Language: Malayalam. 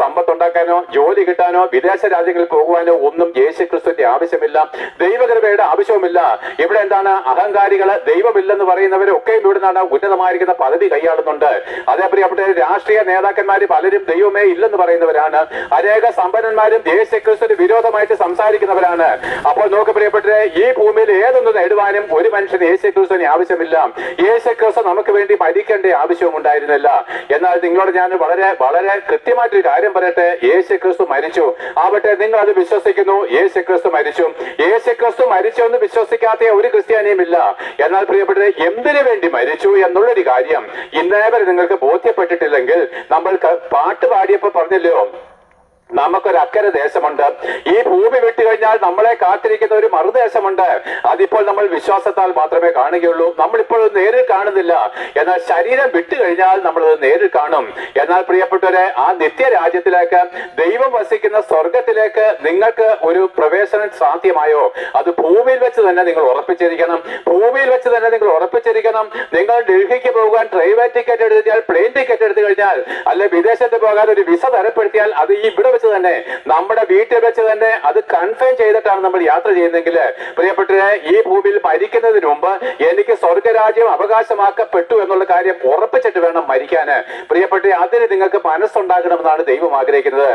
സമ്പത്തുണ്ടാക്കാനോ ജോലി കിട്ടാനോ വിദേശ രാജ്യങ്ങളിൽ പോകുവാനോ ഒന്നും യേശുക്രിസ്തുവിന്റെ ആവശ്യമില്ല. ദൈവകൃപയുടെ ആവശ്യവുമില്ല. ഇവിടെ എന്താണ്, അഹങ്കാരികള്, ദൈവമില്ലെന്ന് പറയുന്നവരൊക്കെ ഇവിടുന്നാണ് ഉന്നതമായിരിക്കുന്ന പദവി കൈയാളുന്നുണ്ട്. അതേ പ്രിയപ്പെട്ട രാഷ്ട്രീയ നേതാക്കന്മാര് പലരും ദൈവമേ ഇല്ലെന്ന് പറയുന്നവരാണ്. അനേക സമ്പന്നന്മാരും യേശുക്രിസ്തുവിന് വിരോധമായിട്ട് സംസാരിക്കുന്നവരാണ്. അപ്പോൾ നോക്ക് പ്രിയപ്പെട്ടവരെ, ഈ ഭൂമിയിൽ ഏതൊന്ന് നേടുവാനും ഒരു മനുഷ്യന് യേശുക്രിസ്തുവിന് ആവശ്യമില്ല. യേശുക്രിസ്തു നമുക്ക് വേണ്ടി മരിക്കേണ്ട ആവശ്യവും ഉണ്ടായിരുന്നില്ല. എന്നാൽ നിങ്ങളോട് ഞാൻ വളരെ വളരെ കൃത്യമായിട്ടൊരു കാര്യം പറയട്ടെ, യേശുക്രിസ്തു മരിച്ചു. ആവട്ടെ, നിങ്ങൾ അത് വിശ്വസിക്കുന്നു, യേശുക്രിസ്തു മരിച്ചു. യേശുക്രിസ്തു മരിച്ചു എന്ന് വിശ്വസിക്കാത്ത ഒരു ക്രിസ്ത്യാനിയും ഇല്ല. എന്നാൽ പ്രിയപ്പെട്ടവരെ, എന്തിനു വേണ്ടി മരിച്ചു എന്നുള്ളൊരു കാര്യം ഇന്നേ വരെ നിങ്ങൾക്ക് ബോധ്യപ്പെട്ടിട്ടില്ലെങ്കിൽ, നമ്മൾ പാട്ട് പാടിയപ്പോ പറഞ്ഞല്ലോ, നമുക്കൊരു അക്കരെ ദേശമുണ്ട്. ഈ ഭൂമി വിട്ടുകഴിഞ്ഞാൽ നമ്മളെ കാത്തിരിക്കുന്ന ഒരു മറുദേശമുണ്ട്. അതിപ്പോൾ നമ്മൾ വിശ്വാസത്താൽ മാത്രമേ കാണുകയുള്ളൂ. നമ്മളിപ്പോൾ നേരിൽ കാണുന്നില്ല. എന്നാൽ ശരീരം വിട്ടുകഴിഞ്ഞാൽ നമ്മളത് നേരിൽ കാണും. എന്നാൽ പ്രിയപ്പെട്ടവരെ, ആ നിത്യരാജ്യത്തിലേക്ക്, ദൈവം വസിക്കുന്ന സ്വർഗത്തിലേക്ക് നിങ്ങൾക്ക് ഒരു പ്രവേശനം സാധ്യമായോ? അത് ഭൂമിയിൽ വെച്ച് തന്നെ നിങ്ങൾ ഉറപ്പിച്ചിരിക്കണം. ഭൂമിയിൽ വെച്ച് തന്നെ നിങ്ങൾ ഉറപ്പിച്ചിരിക്കണം. നിങ്ങൾ ഡൽഹിക്ക് പോകാൻ പ്രൈവറ്റ് ടിക്കറ്റ് എടുത്തു കഴിഞ്ഞാൽ, പ്ലെയിൻ ടിക്കറ്റ് എടുത്തു കഴിഞ്ഞാൽ, അല്ലെ വിദേശത്ത് പോകാൻ ഒരു വിസ തരപ്പെടുത്തിയാൽ, അത് ഈ ഇവിടെ വെച്ച് തന്നെ, നമ്മുടെ വീട്ടിൽ വെച്ച് തന്നെ അത് കൺഫേം ചെയ്തിട്ടാണ് നമ്മൾ യാത്ര ചെയ്യുന്നതെങ്കിൽ, പ്രിയപ്പെട്ടവരെ, ഈ ഭൂമിയിൽ മരിക്കുന്നതിന് മുമ്പ് എനിക്ക് സ്വർഗരാജ്യം അവകാശമാക്കപ്പെട്ടു എന്നുള്ള കാര്യം ഉറപ്പിച്ചിട്ട് വേണം മരിക്കാന്. പ്രിയപ്പെട്ട, അതിന് നിങ്ങൾക്ക് മനസ്സുണ്ടാകണമെന്നാണ് ദൈവം ആഗ്രഹിക്കുന്നത്.